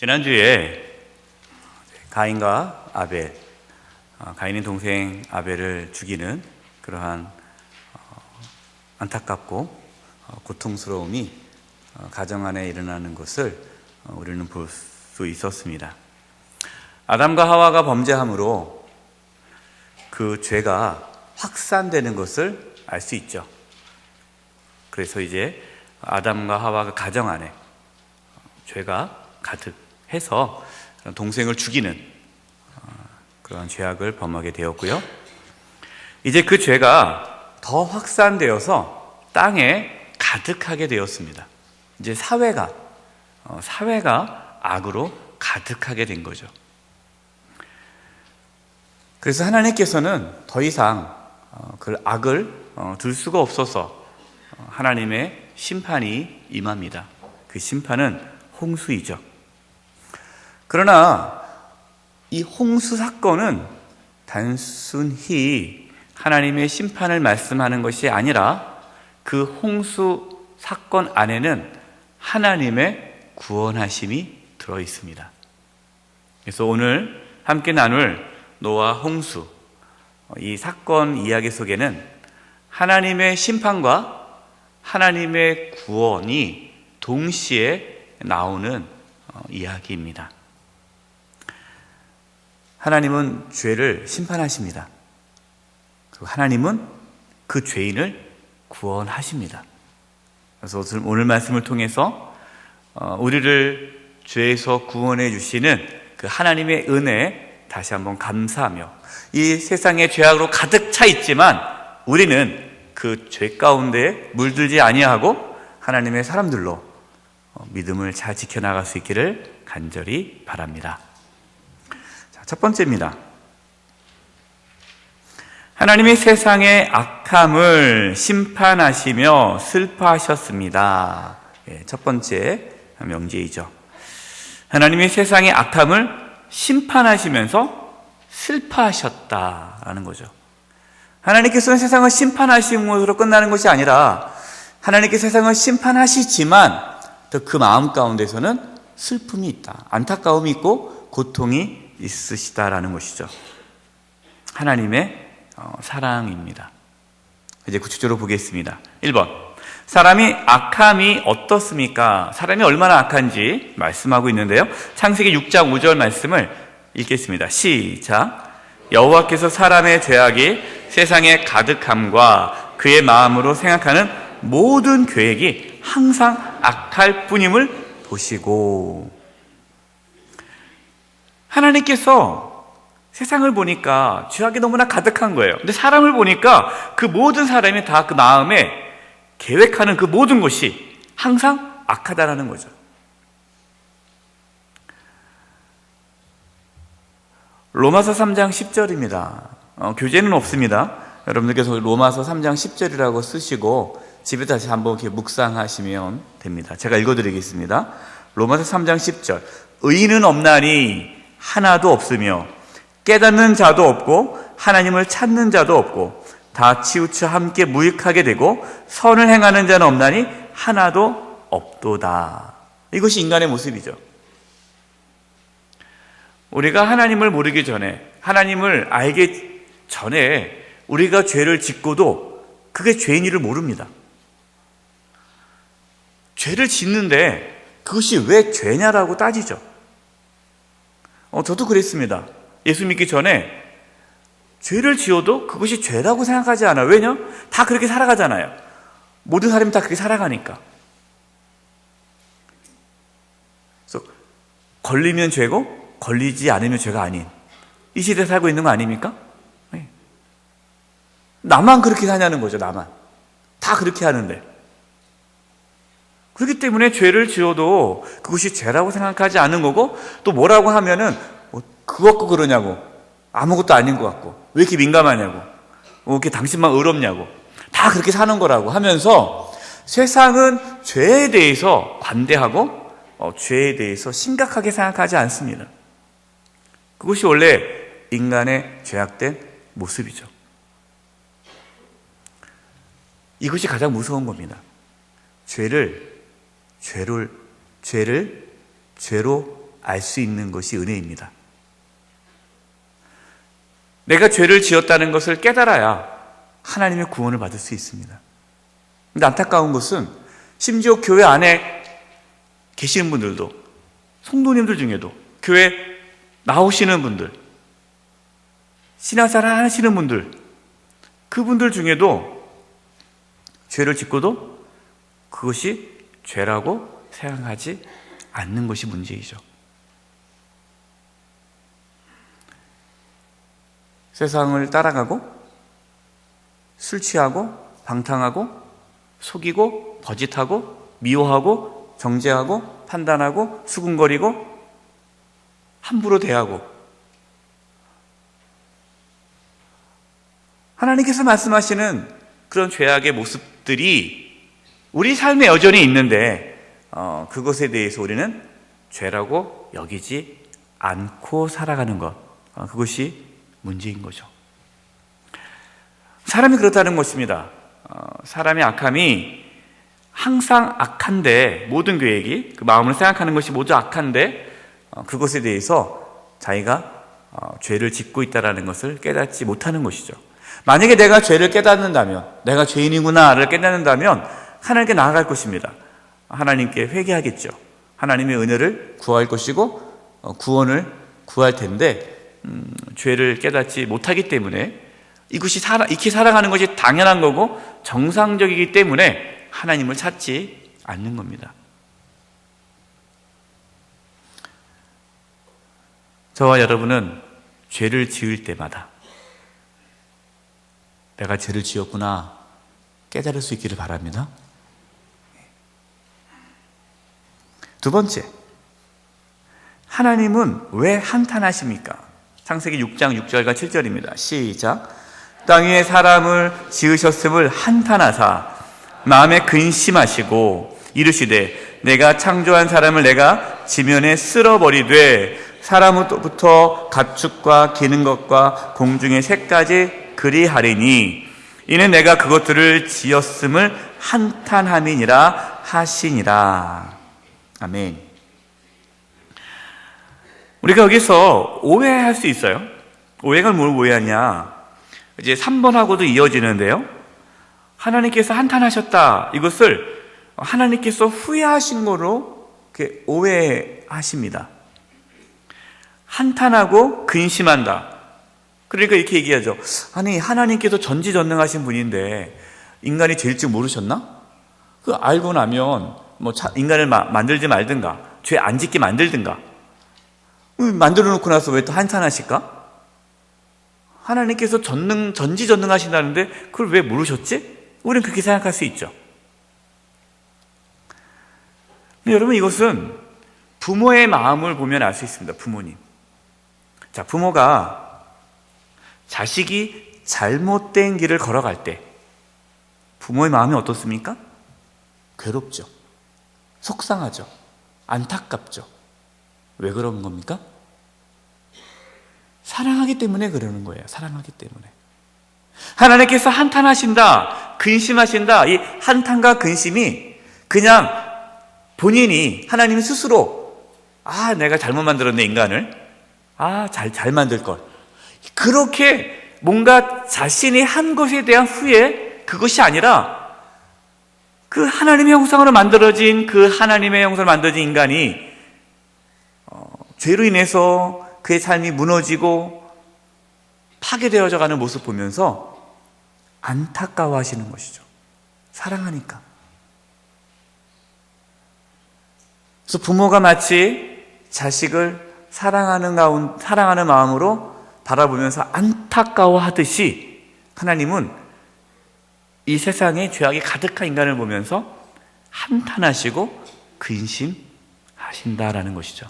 지난주에 가인과 아벨, 가인의 동생 아벨을 죽이는 그러한 안타깝고 고통스러움이 가정 안에 일어나는 것을 우리는 볼 수 있었습니다. 아담과 하와가 범죄함으로 그 죄가 확산되는 것을 알 수 있죠. 그래서 이제 아담과 하와가 가정 안에 죄가 가득해서 동생을 죽이는 그러한 죄악을 범하게 되었고요. 이제 그 죄가 더 확산되어서 땅에 가득하게 되었습니다. 이제 사회가 악으로 가득하게 된 거죠. 그래서 하나님께서는 더 이상 그 악을 둘 수가 없어서 하나님의 심판이 임합니다. 그 심판은 홍수이죠. 그러나 이 홍수 사건은 단순히 하나님의 심판을 말씀하는 것이 아니라 그 홍수 사건 안에는 하나님의 구원하심이 들어 있습니다. 그래서 오늘 함께 나눌 노아 홍수, 이 사건 이야기 속에는 하나님의 심판과 하나님의 구원이 동시에 나오는 이야기입니다. 하나님은 죄를 심판하십니다. 그리고 하나님은 그 죄인을 구원하십니다. 그래서 오늘 말씀을 통해서 우리를 죄에서 구원해 주시는 그 하나님의 은혜에 다시 한번 감사하며, 이 세상에 죄악으로 가득 차 있지만 우리는 그 죄 가운데 물들지 아니하고 하나님의 사람들로 믿음을 잘 지켜나갈 수 있기를 간절히 바랍니다. 첫 번째입니다. 하나님이 세상의 악함을 심판하시며 슬퍼하셨습니다. 첫 번째 명제이죠. 하나님이 세상의 악함을 심판하시면서 슬퍼하셨다라는 거죠. 하나님께서는 세상을 심판하심으로 끝나는 것이 아니라 하나님께서 세상을 심판하시지만 또 그 마음 가운데서는 슬픔이 있다, 안타까움이 있고 고통이 있으시다라는 것이죠. 하나님의 사랑입니다. 이제 구체적으로 보겠습니다. 1번, 사람이 악함이 어떻습니까? 사람이 얼마나 악한지 말씀하고 있는데요, 창세기 6장 5절 말씀을 읽겠습니다. 시작. 여호와께서 사람의 죄악이 세상에 가득함과 그의 마음으로 생각하는 모든 계획이 항상 악할 뿐임을 보시고. 하나님께서 세상을 보니까 죄악이 너무나 가득한 거예요. 근데 사람을 보니까 그 모든 사람이 다 그 마음에 계획하는 그 모든 것이 항상 악하다라는 거죠. 로마서 3장 10절입니다. 교재는 없습니다. 여러분들께서 로마서 3장 10절이라고 쓰시고 집에 다시 한번 이렇게 묵상하시면 됩니다. 제가 읽어드리겠습니다. 로마서 3장 10절. 의인은 없나니 하나도 없으며 깨닫는 자도 없고 하나님을 찾는 자도 없고 다 치우쳐 함께 무익하게 되고 선을 행하는 자는 없나니 하나도 없도다. 이것이 인간의 모습이죠. 우리가 하나님을 모르기 전에, 하나님을 알기 전에 우리가 죄를 짓고도 그게 죄인이를 모릅니다. 죄를 짓는데 그것이 왜 죄냐라고 따지죠. 저도 그랬습니다. 예수 믿기 전에 죄를 지어도 그것이 죄라고 생각하지 않아요. 왜냐? 다 그렇게 살아가잖아요. 모든 사람이 다 그렇게 살아가니까. 그래서 걸리면 죄고 걸리지 않으면 죄가 아닌 이 시대에 살고 있는 거 아닙니까? 네. 나만 그렇게 사냐는 거죠. 나만. 다 그렇게 하는데. 그렇기 때문에 죄를 지어도 그것이 죄라고 생각하지 않는 거고, 또 뭐라고 하면은 그거 갖고 그러냐고, 아무것도 아닌 것 같고, 왜 이렇게 민감하냐고, 왜 이렇게 당신만 의롭냐고, 다 그렇게 사는 거라고 하면서 세상은 죄에 대해서 관대하고 죄에 대해서 심각하게 생각하지 않습니다. 그것이 원래 인간의 죄악된 모습이죠. 이것이 가장 무서운 겁니다. 죄로 알 수 있는 것이 은혜입니다. 내가 죄를 지었다는 것을 깨달아야 하나님의 구원을 받을 수 있습니다. 근데 안타까운 것은 심지어 교회 안에 계시는 분들도, 성도님들 중에도, 교회 나오시는 분들, 신앙생활 하시는 분들, 그분들 중에도 죄를 짓고도 그것이 죄라고 생각하지 않는 것이 문제이죠. 세상을 따라가고 술 취하고 방탕하고 속이고 거짓하고 미워하고 정죄하고 판단하고 수군거리고 함부로 대하고, 하나님께서 말씀하시는 그런 죄악의 모습들이 우리 삶에 여전히 있는데 그것에 대해서 우리는 죄라고 여기지 않고 살아가는 것, 그것이 문제인 거죠. 사람이 그렇다는 것입니다. 사람의 악함이 항상 악한데, 모든 계획이, 그 마음을 생각하는 것이 모두 악한데 그것에 대해서 자기가 죄를 짓고 있다는 것을 깨닫지 못하는 것이죠. 만약에 내가 죄를 깨닫는다면, 내가 죄인이구나를 깨닫는다면 하나님께 나아갈 것입니다. 하나님께 회개하겠죠. 하나님의 은혜를 구할 것이고 구원을 구할 텐데 죄를 깨닫지 못하기 때문에, 이것이 익히 살아가는 것이 당연한 거고 정상적이기 때문에 하나님을 찾지 않는 겁니다. 저와 여러분은 죄를 지을 때마다 내가 죄를 지었구나 깨달을 수 있기를 바랍니다. 두 번째, 하나님은 왜 한탄하십니까? 창세기 6장 6절과 7절입니다. 시작. 땅 위에 사람을 지으셨음을 한탄하사 마음에 근심하시고 이르시되 내가 창조한 사람을 내가 지면에 쓸어버리되 사람부터 가축과 기는 것과 공중의 새까지 그리하리니 이는 내가 그것들을 지었음을 한탄함이니라 하시니라. 아멘. 우리가 여기서 오해할 수 있어요. 오해가 뭘 오해하냐? 이제 3번하고도 이어지는데요. 하나님께서 한탄하셨다. 이것을 하나님께서 후회하신 거로 이렇게 오해하십니다. 한탄하고 근심한다. 그러니까 이렇게 얘기하죠. 아니, 하나님께서 전지전능하신 분인데 인간이 죄일 줄 모르셨나? 그 알고 나면 뭐 인간을 만들지 말든가, 죄 안 짓게 만들든가. 만들어 놓고 나서 왜 또 한탄하실까? 하나님께서 전지전능하신다는데 그걸 왜 모르셨지? 우리는 그렇게 생각할 수 있죠. 근데 여러분, 이것은 부모의 마음을 보면 알 수 있습니다. 부모님. 자, 부모가 자식이 잘못된 길을 걸어갈 때 부모의 마음이 어떻습니까? 괴롭죠. 속상하죠. 안타깝죠. 왜 그런 겁니까? 사랑하기 때문에 그러는 거예요. 사랑하기 때문에. 하나님께서 한탄하신다, 근심하신다. 이 한탄과 근심이 그냥 본인이, 하나님 스스로 내가 잘못 만들었네, 인간을. 잘 만들 걸. 그렇게 뭔가 자신이 한 것에 대한 후회, 그것이 아니라 그 하나님의 형상으로 만들어진, 그 하나님의 형상으로 만들어진 인간이 죄로 인해서 그의 삶이 무너지고 파괴되어져 가는 모습 보면서 안타까워하시는 것이죠. 사랑하니까. 그래서 부모가 마치 자식을 사랑하는 마음으로 바라보면서 안타까워하듯이 하나님은 이 세상에 죄악이 가득한 인간을 보면서 한탄하시고 근심하신다라는 것이죠.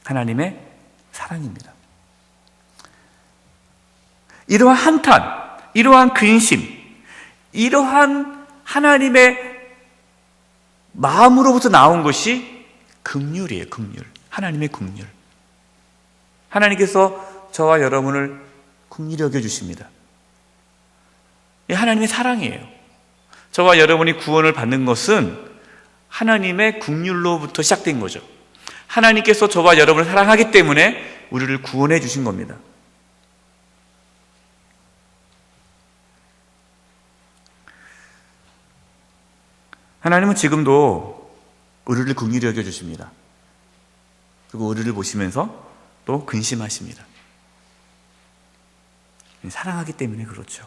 하나님의 사랑입니다. 이러한 한탄, 이러한 근심, 이러한 하나님의 마음으로부터 나온 것이 긍휼이에요. 긍휼. 하나님의 긍휼. 하나님께서 저와 여러분을 긍휼히 여겨주십니다. 하나님의 사랑이에요. 저와 여러분이 구원을 받는 것은 하나님의 긍휼로부터 시작된 거죠. 하나님께서 저와 여러분을 사랑하기 때문에 우리를 구원해 주신 겁니다. 하나님은 지금도 우리를 긍휼히 여겨 주십니다. 그리고 우리를 보시면서 또 근심하십니다. 사랑하기 때문에 그렇죠.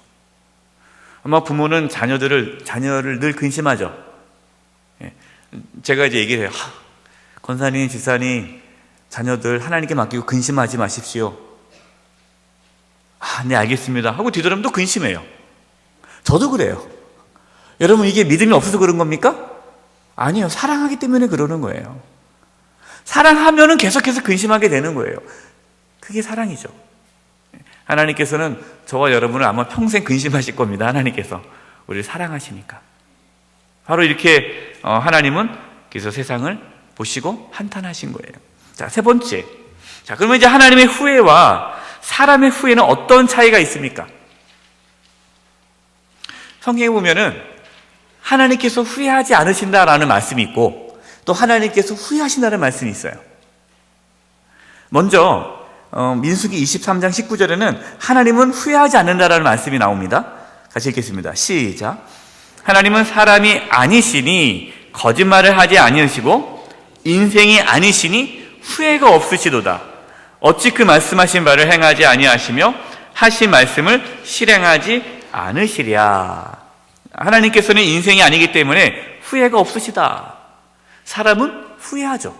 아마 부모는 자녀를 늘 근심하죠. 제가 이제 얘기를 해요. 권사님, 집사님, 자녀들 하나님께 맡기고 근심하지 마십시오. 네, 알겠습니다 하고 뒤돌아보면 또 근심해요. 저도 그래요. 여러분, 이게 믿음이 없어서 그런 겁니까? 아니에요. 사랑하기 때문에 그러는 거예요. 사랑하면은 계속해서 근심하게 되는 거예요. 그게 사랑이죠. 하나님께서는 저와 여러분을 아마 평생 근심하실 겁니다. 하나님께서 우리를 사랑하시니까. 바로 이렇게 하나님은 그래서 세상을 보시고 한탄하신 거예요. 자, 세 번째. 자, 그러면 이제 하나님의 후회와 사람의 후회는 어떤 차이가 있습니까? 성경에 보면은 하나님께서 후회하지 않으신다라는 말씀이 있고 또 하나님께서 후회하신다는 말씀이 있어요. 먼저 민수기 23장 19절에는 하나님은 후회하지 않는다라는 말씀이 나옵니다. 같이 읽겠습니다. 시작. 하나님은 사람이 아니시니 거짓말을 하지 아니하시고 인생이 아니시니 후회가 없으시도다. 어찌 그 말씀하신 바를 행하지 아니하시며 하신 말씀을 실행하지 않으시랴. 하나님께서는 인생이 아니기 때문에 후회가 없으시다. 사람은 후회하죠.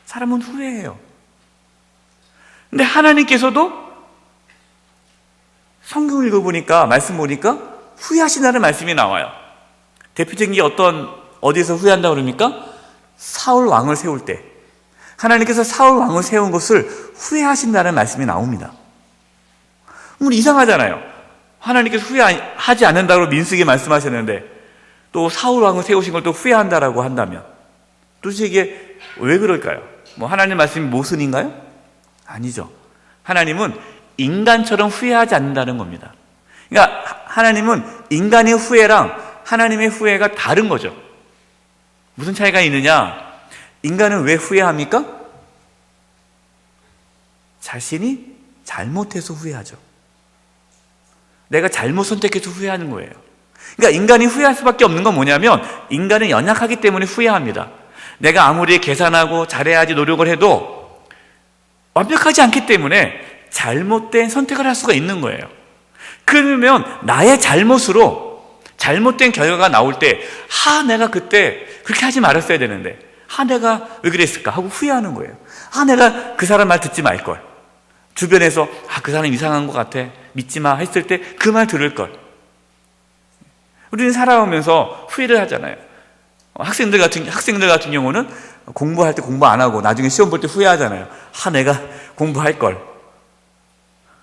사람은 후회해요. 근데 하나님께서도 성경을 읽어보니까, 말씀 보니까 후회하신다는 말씀이 나와요. 대표적인 게 어디에서 후회한다고 그럽니까? 사울 왕을 세울 때. 하나님께서 사울 왕을 세운 것을 후회하신다는 말씀이 나옵니다. 우리 이상하잖아요. 하나님께서 후회하지 않는다고 민수기에 말씀하셨는데 또 사울 왕을 세우신 걸 또 후회한다라고 한다면 도대체 이게 왜 그럴까요? 하나님 말씀이 모순인가요? 아니죠. 하나님은 인간처럼 후회하지 않는다는 겁니다. 그러니까 하나님은 인간의 후회랑 하나님의 후회가 다른 거죠. 무슨 차이가 있느냐? 인간은 왜 후회합니까? 자신이 잘못해서 후회하죠. 내가 잘못 선택해서 후회하는 거예요. 그러니까 인간이 후회할 수밖에 없는 건 뭐냐면 인간은 연약하기 때문에 후회합니다. 내가 아무리 계산하고 잘해야지 노력을 해도 완벽하지 않기 때문에 잘못된 선택을 할 수가 있는 거예요. 그러면 나의 잘못으로 잘못된 결과가 나올 때 내가 그때 그렇게 하지 말았어야 되는데 내가 왜 그랬을까 하고 후회하는 거예요. 내가 그 사람 말 듣지 말걸. 주변에서 그 사람 이상한 것 같아 믿지 마 했을 때 그 말 들을 걸. 우리는 살아오면서 후회를 하잖아요. 학생들 같은 경우는 공부할 때 공부 안 하고 나중에 시험 볼 때 후회하잖아요. 내가 공부할 걸.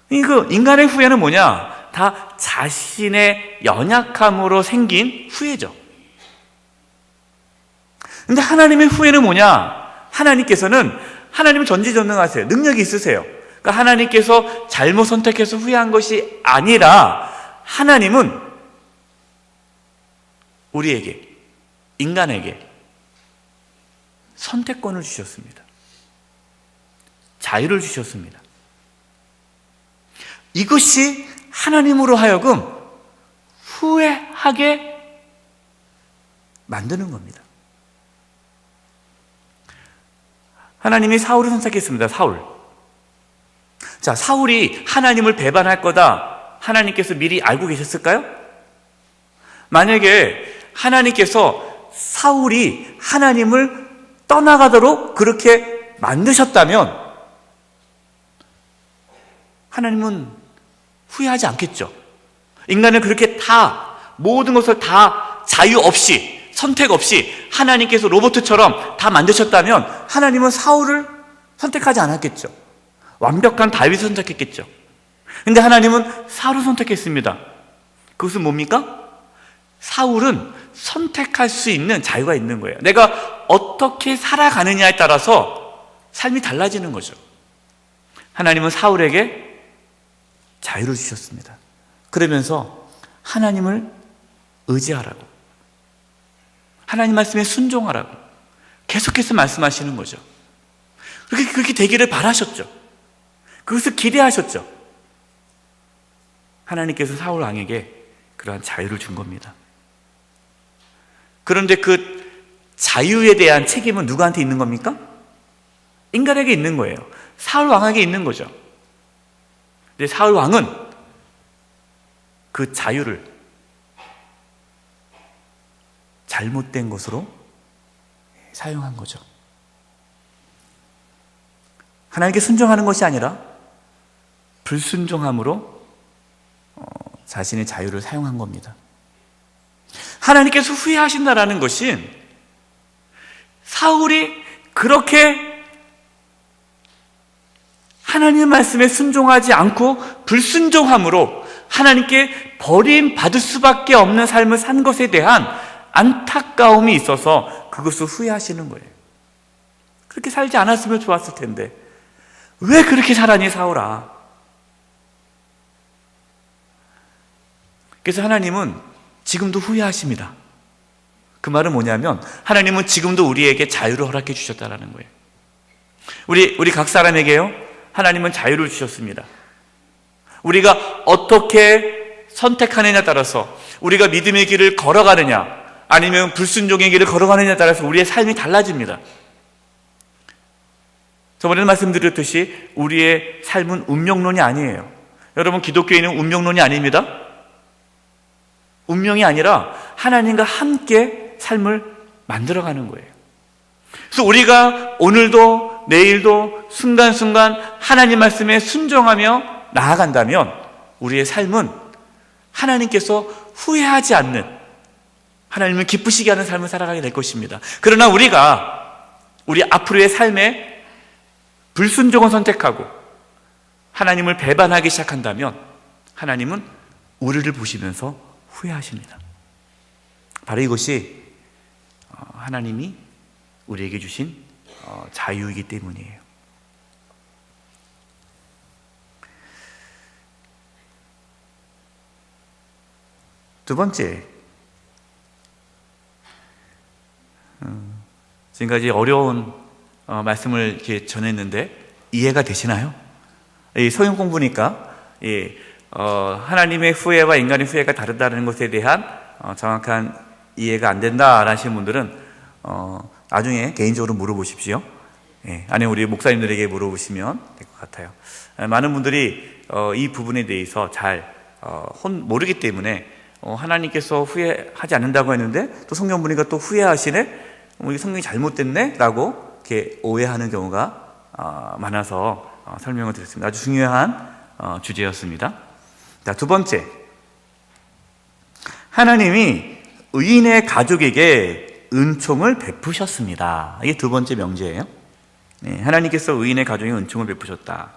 그 인간의 후회는 뭐냐? 다 자신의 연약함으로 생긴 후회죠. 근데 하나님의 후회는 뭐냐? 하나님은 전지전능하세요. 능력이 있으세요. 그러니까 하나님께서 잘못 선택해서 후회한 것이 아니라 하나님은 우리에게, 인간에게 선택권을 주셨습니다. 자유를 주셨습니다. 이것이 하나님으로 하여금 후회하게 만드는 겁니다. 하나님이 사울을 선택했습니다. 사울이 하나님을 배반할 거다 하나님께서 미리 알고 계셨을까요? 만약에 하나님께서 사울이 하나님을 떠나가도록 그렇게 만드셨다면 하나님은 후회하지 않겠죠. 인간을 그렇게 모든 것을 다 자유 없이, 선택 없이 하나님께서 로봇처럼 다 만드셨다면 하나님은 사울을 선택하지 않았겠죠. 완벽한 다윗을 선택했겠죠. 근데 하나님은 사울을 선택했습니다. 그것은 뭡니까? 사울은 선택할 수 있는 자유가 있는 거예요. 내가 어떻게 살아가느냐에 따라서 삶이 달라지는 거죠. 하나님은 사울에게 자유를 주셨습니다. 그러면서 하나님을 의지하라고, 하나님 말씀에 순종하라고 계속해서 말씀하시는 거죠. 그렇게 되기를 바라셨죠. 그것을 기대하셨죠. 하나님께서 사울 왕에게 그러한 자유를 준 겁니다. 그런데 그 자유에 대한 책임은 누구한테 있는 겁니까? 인간에게 있는 거예요. 사울 왕에게 있는 거죠. 근데 사울 왕은 그 자유를 잘못된 것으로 사용한 거죠. 하나님께 순종하는 것이 아니라 불순종함으로 자신의 자유를 사용한 겁니다. 하나님께서 후회하신다라는 것은 사울이 그렇게 하나님의 말씀에 순종하지 않고 불순종함으로 하나님께 버림받을 수밖에 없는 삶을 산 것에 대한 안타까움이 있어서 그것을 후회하시는 거예요. 그렇게 살지 않았으면 좋았을 텐데 왜 그렇게 살았니 사울아? 그래서 하나님은 지금도 후회하십니다. 그 말은 뭐냐면 하나님은 지금도 우리에게 자유를 허락해 주셨다는 거예요. 우리 각 사람에게요, 하나님은 자유를 주셨습니다. 우리가 어떻게 선택하느냐에 따라서 우리가 믿음의 길을 걸어가느냐 아니면 불순종의 길을 걸어가느냐에 따라서 우리의 삶이 달라집니다. 저번에 말씀드렸듯이 우리의 삶은 운명론이 아니에요. 여러분, 기독교인은 운명론이 아닙니다. 운명이 아니라 하나님과 함께 삶을 만들어가는 거예요. 그래서 우리가 오늘도 내일도 순간순간 하나님 말씀에 순종하며 나아간다면 우리의 삶은 하나님께서 후회하지 않는, 하나님을 기쁘시게 하는 삶을 살아가게 될 것입니다. 그러나 우리 앞으로의 삶에 불순종을 선택하고 하나님을 배반하기 시작한다면 하나님은 우리를 보시면서 후회하십니다. 바로 이것이 하나님이 우리에게 주신 자유이기 때문이에요. 두 번째, 지금까지 어려운 말씀을 이렇게 전했는데 이해가 되시나요? 이 성경 공부니까 하나님의 후회와 인간의 후회가 다르다는 것에 대한 정확한 이해가 안 된다 하시는 분들은 나중에 개인적으로 물어보십시오. 아니면 우리 목사님들에게 물어보시면 될 것 같아요. 많은 분들이 이 부분에 대해서 잘 모르기 때문에 하나님께서 후회하지 않는다고 했는데 또 성경 보니까 또 후회하시네? 이 성경이 잘못됐네? 라고 이렇게 오해하는 경우가 많아서 설명을 드렸습니다. 아주 중요한 주제였습니다. 자, 두 번째, 하나님이 의인의 가족에게 은총을 베푸셨습니다. 이게 두 번째 명제예요. 하나님께서 의인의 가족에게 은총을 베푸셨다.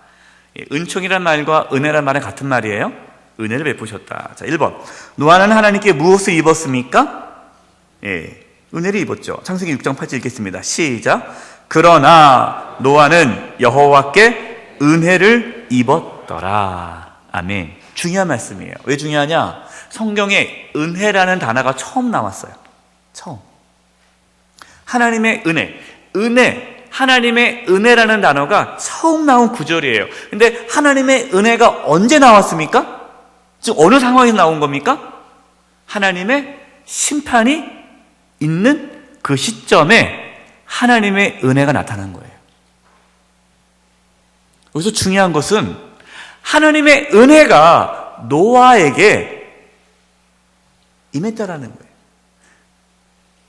은총이란 말과 은혜란 말은 같은 말이에요. 은혜를 베푸셨다. 자, 1번, 노아는 하나님께 무엇을 입었습니까? 은혜를 입었죠. 창세기 6장 8절 읽겠습니다. 시작. 그러나 노아는 여호와께 은혜를 입었더라. 아멘. 중요한 말씀이에요. 왜 중요하냐? 성경에 은혜라는 단어가 처음 나왔어요. 처음. 하나님의 은혜, 하나님의 은혜라는 단어가 처음 나온 구절이에요. 근데 하나님의 은혜가 언제 나왔습니까? 지금 어느 상황에서 나온 겁니까? 하나님의 심판이 있는 그 시점에 하나님의 은혜가 나타난 거예요. 여기서 중요한 것은 하나님의 은혜가 노아에게 임했다라는 거예요.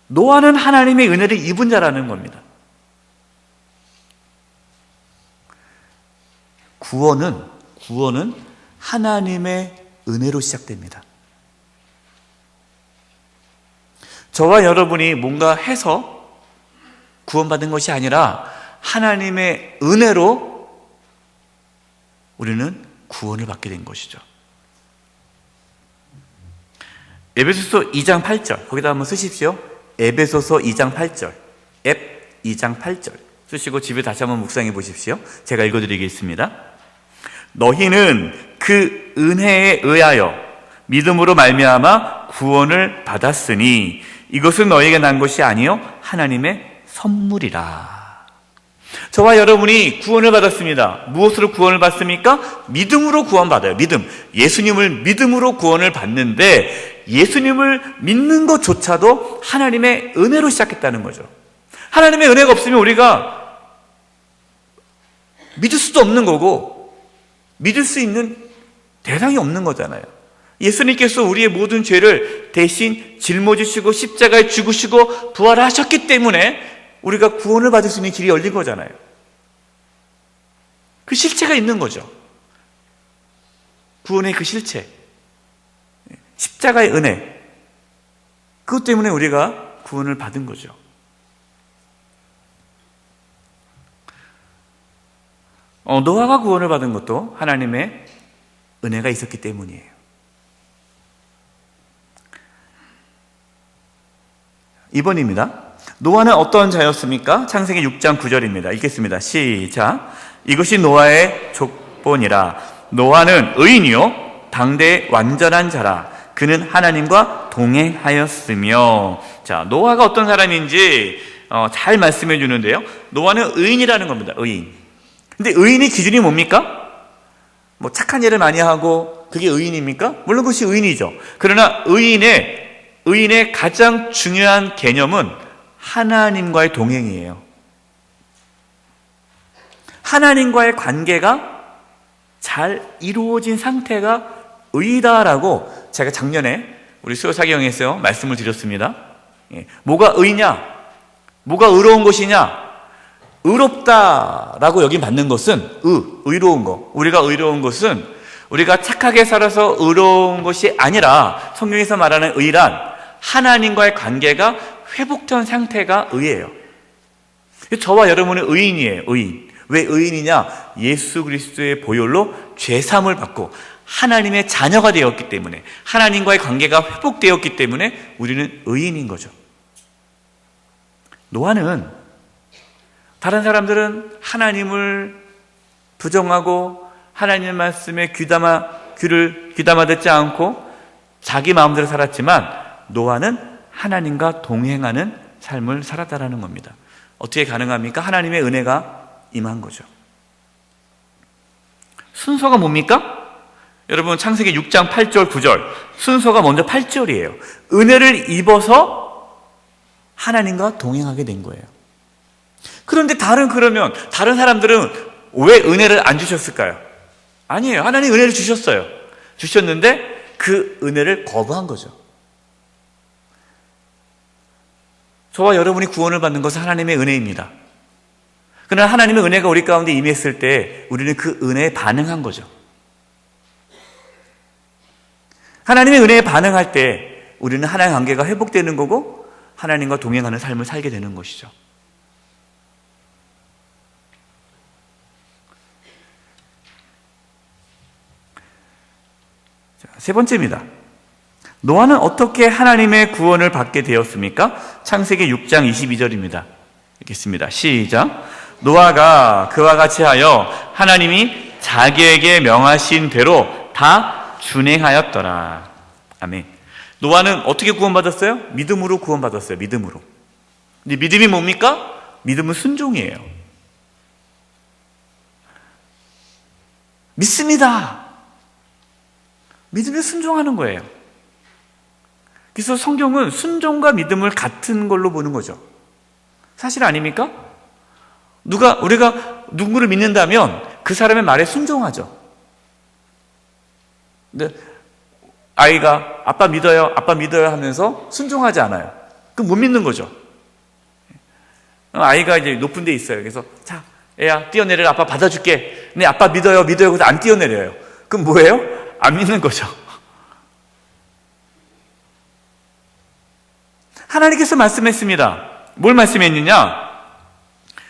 노아는 하나님의 은혜를 입은 자라는 겁니다. 구원은 하나님의 은혜로 시작됩니다. 저와 여러분이 뭔가 해서 구원받은 것이 아니라 하나님의 은혜로 우리는 구원을 받게 된 것이죠. 에베소서 2장 8절 거기다 한번 쓰십시오. 에베소서 2장 8절 앱 2장 8절 쓰시고 집에 다시 한번 묵상해 보십시오. 제가 읽어드리겠습니다. 너희는 그 은혜에 의하여 믿음으로 말미암아 구원을 받았으니 이것은 너희에게 난 것이 아니요 하나님의 선물이라. 저와 여러분이 구원을 받았습니다. 무엇으로 구원을 받습니까? 믿음으로 구원받아요. 믿음. 예수님을 믿음으로 구원을 받는데 예수님을 믿는 것조차도 하나님의 은혜로 시작했다는 거죠. 하나님의 은혜가 없으면 우리가 믿을 수도 없는 거고 믿을 수 있는 대상이 없는 거잖아요. 예수님께서 우리의 모든 죄를 대신 짊어지시고 십자가에 죽으시고 부활하셨기 때문에 우리가 구원을 받을 수 있는 길이 열린 거잖아요. 그 실체가 있는 거죠. 구원의 그 실체, 십자가의 은혜, 그것 때문에 우리가 구원을 받은 거죠. 노아가 구원을 받은 것도 하나님의 은혜가 있었기 때문이에요. 이번입니다. 노아는 어떤 자였습니까? 창세기 6장 9절입니다. 읽겠습니다. 시작. 이것이 노아의 족본이라. 노아는 의인이요 당대 완전한 자라. 그는 하나님과 동행하였으며. 자, 노아가 어떤 사람인지 잘 말씀해 주는데요. 노아는 의인이라는 겁니다. 의인. 근데 의인의 기준이 뭡니까? 뭐 착한 일을 많이 하고 그게 의인입니까? 물론 그것이 의인이죠. 그러나 의인의 가장 중요한 개념은 하나님과의 동행이에요. 하나님과의 관계가 잘 이루어진 상태가 의이다라고 제가 작년에 우리 수요사경에서 말씀을 드렸습니다. 뭐가 의냐? 뭐가 의로운 것이냐? 의롭다라고 여기 받는 것은 의로운 거. 우리가 의로운 것은 우리가 착하게 살아서 의로운 것이 아니라 성경에서 말하는 의란 하나님과의 관계가 회복된 상태가 의예요. 저와 여러분은 의인이에요. 의인. 왜 의인이냐? 예수 그리스도의 보혈로 죄사함을 받고 하나님의 자녀가 되었기 때문에, 하나님과의 관계가 회복되었기 때문에 우리는 의인인 거죠. 노아는, 다른 사람들은 하나님을 부정하고 하나님의 말씀에 귀를 귀담아 듣지 않고 자기 마음대로 살았지만 노아는 하나님과 동행하는 삶을 살았다라는 겁니다. 어떻게 가능합니까? 하나님의 은혜가 임한 거죠. 순서가 뭡니까? 여러분 창세기 6장 8절 9절 순서가 먼저 8절이에요. 은혜를 입어서 하나님과 동행하게 된 거예요. 그런데 다른 사람들은 왜 은혜를 안 주셨을까요? 아니에요. 하나님 은혜를 주셨어요. 주셨는데 그 은혜를 거부한 거죠. 저와 여러분이 구원을 받는 것은 하나님의 은혜입니다. 그러나 하나님의 은혜가 우리 가운데 임했을 때 우리는 그 은혜에 반응한 거죠. 하나님의 은혜에 반응할 때 우리는 하나님의 관계가 회복되는 거고 하나님과 동행하는 삶을 살게 되는 것이죠. 자, 세 번째입니다. 노아는 어떻게 하나님의 구원을 받게 되었습니까? 창세기 6장 22절입니다. 읽겠습니다. 시작. 노아가 그와 같이 하여 하나님이 자기에게 명하신 대로 다 준행하였더라. 아멘. 노아는 어떻게 구원받았어요? 믿음으로 구원받았어요. 믿음으로. 근데 믿음이 뭡니까? 믿음은 순종이에요. 믿습니다. 믿음에 순종하는 거예요. 그래서 성경은 순종과 믿음을 같은 걸로 보는 거죠. 사실 아닙니까? 우리가 누구를 믿는다면 그 사람의 말에 순종하죠. 근데 아이가 아빠 믿어요 하면서 순종하지 않아요. 그럼 못 믿는 거죠. 아이가 이제 높은 데 있어요. 그래서 자, 애야 뛰어내려라, 아빠 받아줄게. 근데 아빠 믿어요 그래서 안 뛰어내려요. 그럼 뭐예요? 안 믿는 거죠. 하나님께서 말씀했습니다. 뭘 말씀했느냐?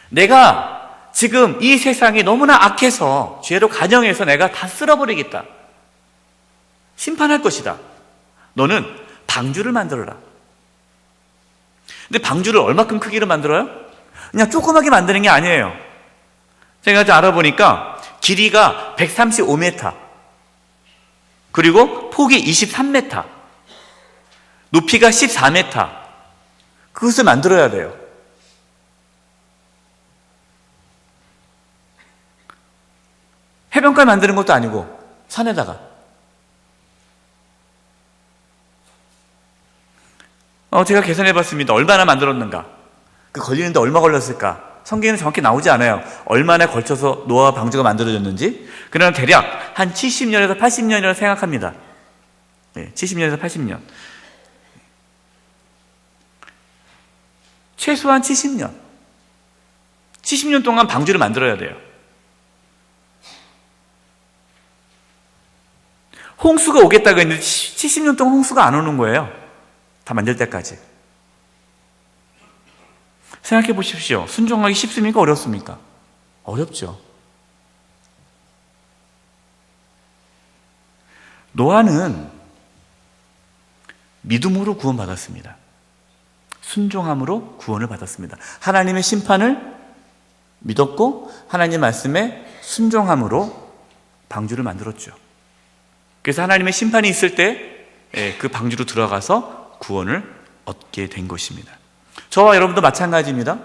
내가 지금 이 세상이 너무나 악해서 죄로 가정해서 내가 다 쓸어버리겠다. 심판할 것이다. 너는 방주를 만들어라. 근데 방주를 얼마큼 크기로 만들어요? 그냥 조그맣게 만드는 게 아니에요. 제가 좀 알아보니까 길이가 135m, 그리고 폭이 23m, 높이가 14m, 그것을 만들어야 돼요. 해변가에 만드는 것도 아니고 산에다가. 제가 계산해 봤습니다. 얼마나 만들었는가? 그 걸리는데 얼마 걸렸을까? 성경에는 정확히 나오지 않아요. 얼마나 걸쳐서 노아와 방주가 만들어졌는지. 그러나 대략 한 70년에서 80년이라고 생각합니다. 70년에서 80년. 최소한 70년. 70년 동안 방주를 만들어야 돼요. 홍수가 오겠다고 했는데 70년 동안 홍수가 안 오는 거예요. 다 만들 때까지. 생각해 보십시오. 순종하기 쉽습니까? 어렵습니까? 어렵죠. 노아는 믿음으로 구원받았습니다. 순종함으로 구원을 받았습니다. 하나님의 심판을 믿었고 하나님 말씀에 순종함으로 방주를 만들었죠. 그래서 하나님의 심판이 있을 때 그 방주로 들어가서 구원을 얻게 된 것입니다. 저와 여러분도 마찬가지입니다.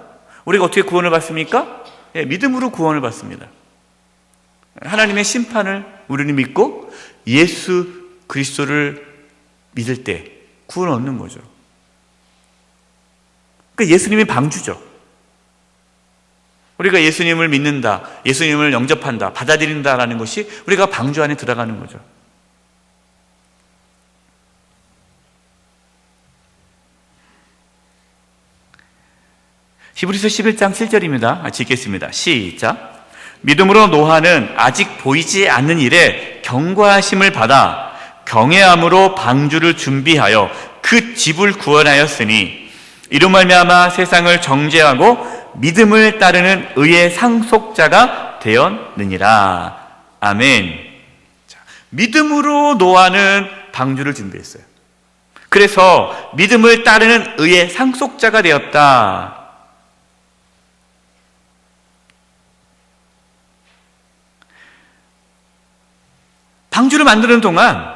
우리가 어떻게 구원을 받습니까? 믿음으로 구원을 받습니다. 하나님의 심판을 우리는 믿고 예수 그리스도를 믿을 때 구원을 얻는 거죠. 그러니까 예수님이 방주죠. 우리가 예수님을 믿는다, 예수님을 영접한다, 받아들인다라는 것이 우리가 방주 안에 들어가는 거죠. 히브리서 11장 7절입니다. 같이 읽겠습니다. 시작. 믿음으로 노아는 아직 보이지 않는 일에 경과하심을 받아 경외함으로 방주를 준비하여 그 집을 구원하였으니 이로 말미암아 세상을 정죄하고 믿음을 따르는 의의 상속자가 되었느니라. 아멘. 자, 믿음으로 노아는 방주를 준비했어요. 그래서 믿음을 따르는 의의 상속자가 되었다. 방주를 만드는 동안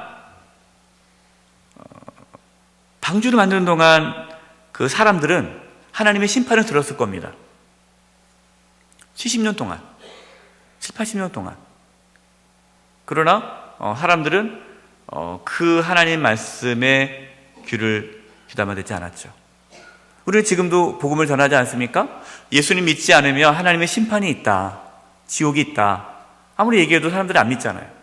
그 사람들은 하나님의 심판을 들었을 겁니다. 70년 동안, 7, 80년 동안. 그러나 사람들은 그 하나님 말씀에 귀를 귀담아 듣지 않았죠. 우리는 지금도 복음을 전하지 않습니까? 예수님 믿지 않으면 하나님의 심판이 있다, 지옥이 있다. 아무리 얘기해도 사람들이 안 믿잖아요.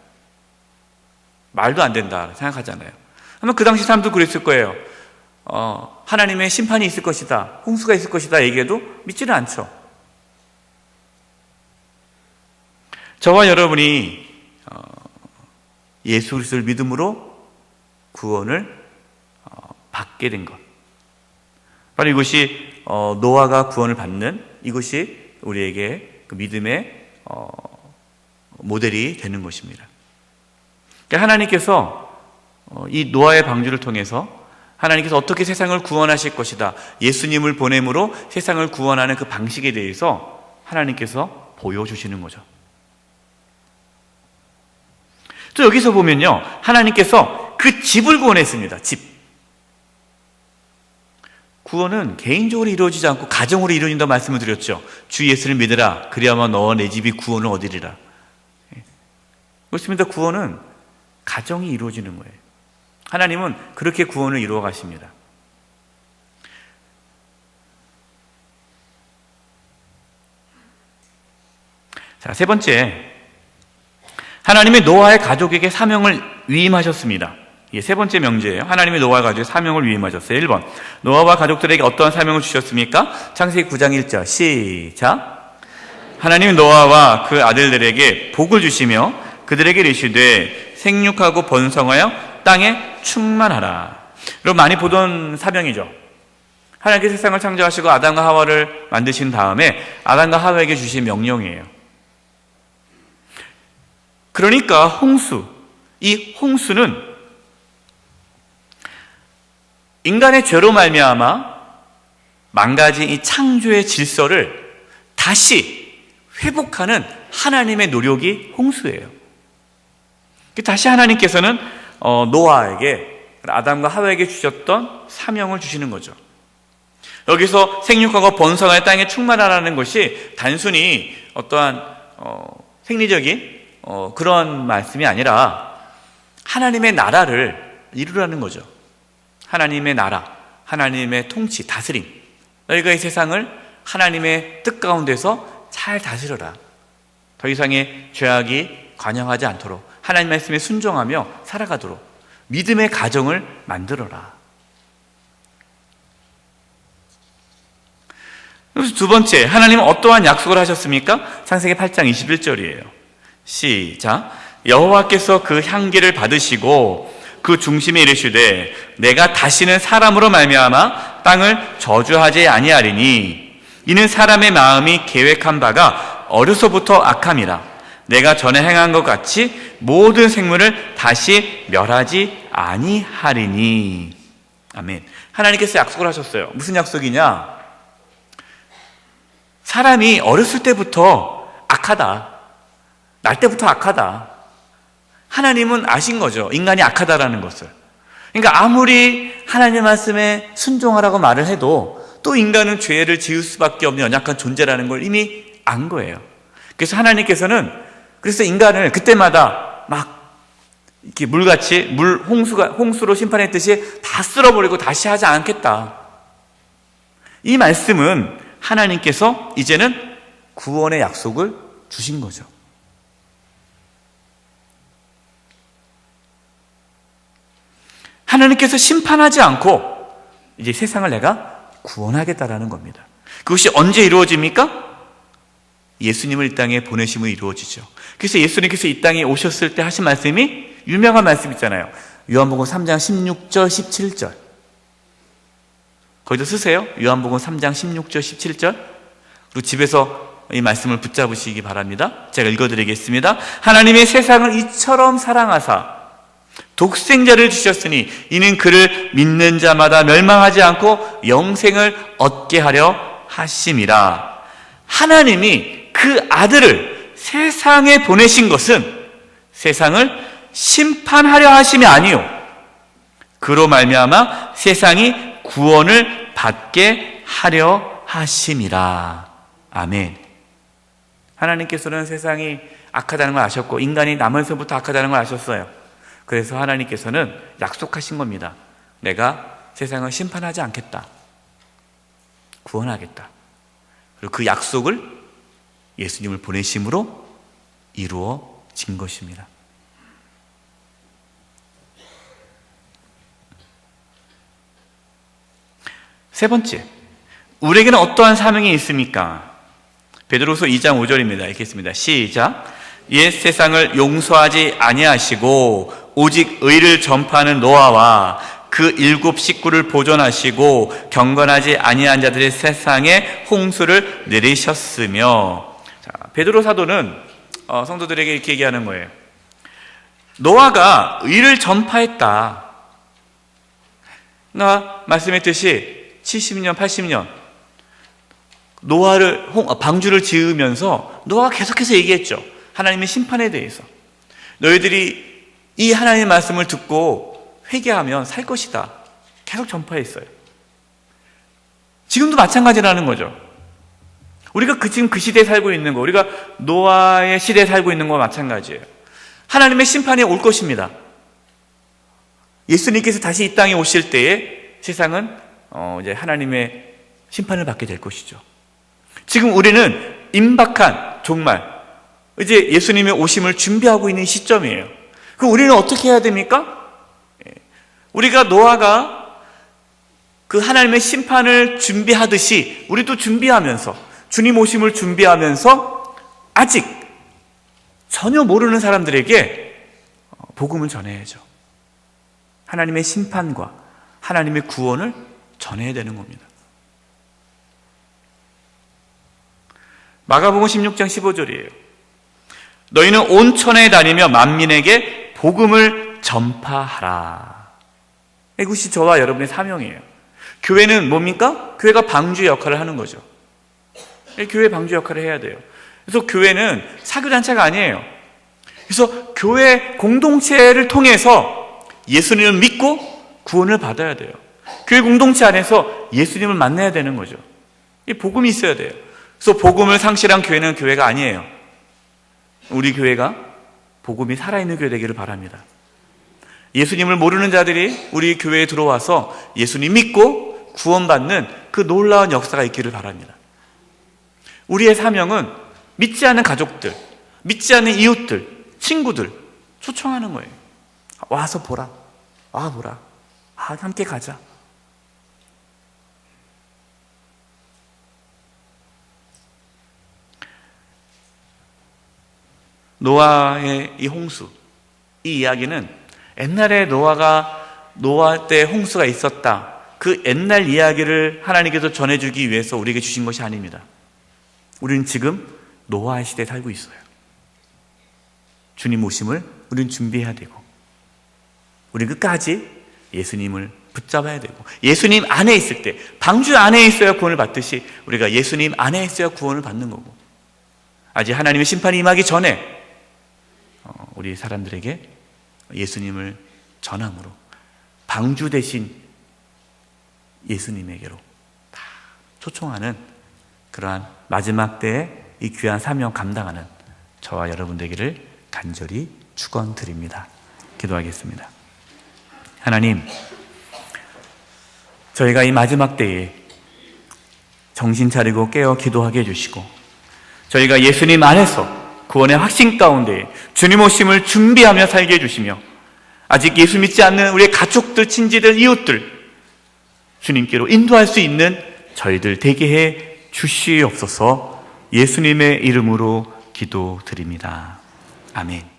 말도 안 된다 생각하잖아요. 아마 그 당시 사람도 그랬을 거예요. 하나님의 심판이 있을 것이다, 홍수가 있을 것이다 얘기해도 믿지는 않죠. 저와 여러분이 예수 그리스도를 믿음으로 구원을 받게 된 것, 바로 이것이 노아가 구원을 받는 이것이 우리에게 그 믿음의 모델이 되는 것입니다. 그러니까 하나님께서 이 노아의 방주를 통해서 하나님께서 어떻게 세상을 구원하실 것이다, 예수님을 보냄으로 세상을 구원하는 그 방식에 대해서 하나님께서 보여주시는 거죠. 또 여기서 보면요, 하나님께서 그 집을 구원했습니다. 집. 구원은 개인적으로 이루어지지 않고 가정으로 이루어진다고 말씀을 드렸죠. 주 예수를 믿으라, 그리하면 너와 내 집이 구원을 얻으리라. 그렇습니다. 구원은 가정이 이루어지는 거예요. 하나님은 그렇게 구원을 이루어 가십니다. 자, 세 번째, 하나님이 노아의 가족에게 사명을 위임하셨습니다. 이게 세 번째 명제예요. 하나님이 노아의 가족에게 사명을 위임하셨어요. 1번, 노아와 가족들에게 어떠한 사명을 주셨습니까? 창세기 9장 1절 시작. 하나님이 노아와 그 아들들에게 복을 주시며 그들에게 이르시되 생육하고 번성하여 땅에 충만하라. 여러분 많이 보던 사명이죠. 하나님께서 세상을 창조하시고 아담과 하와를 만드신 다음에 아담과 하와에게 주신 명령이에요. 그러니까 홍수, 이 홍수는 인간의 죄로 말미암아 망가진 이 창조의 질서를 다시 회복하는 하나님의 노력이 홍수예요. 다시 하나님께서는 노아에게, 아담과 하와에게 주셨던 사명을 주시는 거죠. 여기서 생육하고 번성하여 땅에 충만하라는 것이 단순히 어떠한 생리적인 그런 말씀이 아니라 하나님의 나라를 이루라는 거죠. 하나님의 나라, 하나님의 통치, 다스림. 너희가 이 세상을 하나님의 뜻 가운데서 잘 다스려라. 더 이상의 죄악이 관영하지 않도록 하나님 말씀에 순종하며 살아가도록 믿음의 가정을 만들어라. 그래서 두 번째, 하나님은 어떠한 약속을 하셨습니까? 창세기 8장 21절이에요. 시작. 여호와께서 그 향기를 받으시고 그 중심에 이르시되 내가 다시는 사람으로 말미암아 땅을 저주하지 아니하리니 이는 사람의 마음이 계획한 바가 어려서부터 악함이라. 내가 전에 행한 것 같이 모든 생물을 다시 멸하지 아니하리니. 아멘. 하나님께서 약속을 하셨어요. 무슨 약속이냐? 사람이 어렸을 때부터 악하다. 날 때부터 악하다. 하나님은 아신 거죠. 인간이 악하다라는 것을. 그러니까 아무리 하나님의 말씀에 순종하라고 말을 해도 또 인간은 죄를 지을 수밖에 없는 연약한 존재라는 걸 이미 안 거예요. 그래서 하나님께서는 그래서 인간을 그때마다 막 이렇게 물같이 홍수로 심판했듯이 다 쓸어버리고 다시 하지 않겠다. 이 말씀은 하나님께서 이제는 구원의 약속을 주신 거죠. 하나님께서 심판하지 않고 이제 세상을 내가 구원하겠다라는 겁니다. 그것이 언제 이루어집니까? 예수님을 이 땅에 보내심으로 이루어지죠. 그래서 예수님께서 이 땅에 오셨을 때 하신 말씀이 유명한 말씀 있잖아요. 요한복음 3장 16절 17절. 거기도 쓰세요. 요한복음 3장 16절 17절. 그리고 집에서 이 말씀을 붙잡으시기 바랍니다. 제가 읽어드리겠습니다. 하나님의 세상을 이처럼 사랑하사 독생자를 주셨으니 이는 그를 믿는 자마다 멸망하지 않고 영생을 얻게 하려 하심이라. 하나님이 그 아들을 세상에 보내신 것은 세상을 심판하려 하심이 아니요 그로 말미암아 세상이 구원을 받게 하려 하심이라. 아멘. 하나님께서는 세상이 악하다는 걸 아셨고 인간이 남에서부터 악하다는 걸 아셨어요. 그래서 하나님께서는 약속하신 겁니다. 내가 세상을 심판하지 않겠다. 구원하겠다. 그리고 그 약속을 예수님을 보내심으로 이루어진 것입니다. 세 번째, 우리에게는 어떠한 사명이 있습니까? 베드로서 2장 5절입니다. 읽겠습니다. 시작. 옛 세상을 용서하지 아니하시고 오직 의를 전파하는 노아와 그 7 식구를 보존하시고 경건하지 아니한 자들의 세상에 홍수를 내리셨으며. 자, 베드로 사도는 성도들에게 이렇게 얘기하는 거예요. 노아가 의를 전파했다. 나 말씀했듯이 70년, 80년 노아를 방주를 지으면서 노아가 계속해서 얘기했죠. 하나님의 심판에 대해서. 너희들이 이 하나님의 말씀을 듣고 회개하면 살 것이다. 계속 전파했어요. 지금도 마찬가지라는 거죠. 우리가 지금 그 시대에 살고 있는 거, 우리가 노아의 시대에 살고 있는 거와 마찬가지예요. 하나님의 심판이 올 것입니다. 예수님께서 다시 이 땅에 오실 때에 세상은 이제 하나님의 심판을 받게 될 것이죠. 지금 우리는 임박한 정말 이제 예수님의 오심을 준비하고 있는 시점이에요. 그럼 우리는 어떻게 해야 됩니까? 우리가 노아가 그 하나님의 심판을 준비하듯이 우리도 준비하면서 주님 오심을 준비하면서 아직 전혀 모르는 사람들에게 복음을 전해야죠. 하나님의 심판과 하나님의 구원을 전해야 되는 겁니다. 마가복음 16장 15절이에요. 너희는 온 천하에 다니며 만민에게 복음을 전파하라. 이것이 저와 여러분의 사명이에요. 교회는 뭡니까? 교회가 방주 역할을 하는 거죠. 교회 방주 역할을 해야 돼요. 그래서 교회는 사교단체가 아니에요. 그래서 교회 공동체를 통해서 예수님을 믿고 구원을 받아야 돼요. 교회 공동체 안에서 예수님을 만나야 되는 거죠. 이 복음이 있어야 돼요. 그래서 복음을 상실한 교회는 교회가 아니에요. 우리 교회가 복음이 살아있는 교회 되기를 바랍니다. 예수님을 모르는 자들이 우리 교회에 들어와서 예수님 믿고 구원받는 그 놀라운 역사가 있기를 바랍니다. 우리의 사명은 믿지 않는 가족들, 믿지 않는 이웃들, 친구들 초청하는 거예요. 와서 보라, 와 보라, 함께 가자. 노아의 이 홍수, 이 이야기는 옛날에 노아 때 홍수가 있었다, 그 옛날 이야기를 하나님께서 전해주기 위해서 우리에게 주신 것이 아닙니다. 우리는 지금 노아의 시대에 살고 있어요. 주님 오심을 우리는 준비해야 되고, 우리 끝까지 예수님을 붙잡아야 되고, 예수님 안에 있을 때, 방주 안에 있어야 구원을 받듯이 우리가 예수님 안에 있어야 구원을 받는 거고, 아직 하나님의 심판이 임하기 전에 우리 사람들에게 예수님을 전함으로 방주 대신 예수님에게로 다 초청하는 그러한 마지막 때의 이 귀한 사명 감당하는 저와 여러분 되기를 간절히 축원드립니다. 기도하겠습니다. 하나님, 저희가 이 마지막 때에 정신 차리고 깨어 기도하게 해주시고, 저희가 예수님 안에서 구원의 확신 가운데 주님 오심을 준비하며 살게 해주시며, 아직 예수 믿지 않는 우리의 가족들, 친지들, 이웃들 주님께로 인도할 수 있는 저희들 되게 해 주시옵소서. 예수님의 이름으로 기도드립니다. 아멘.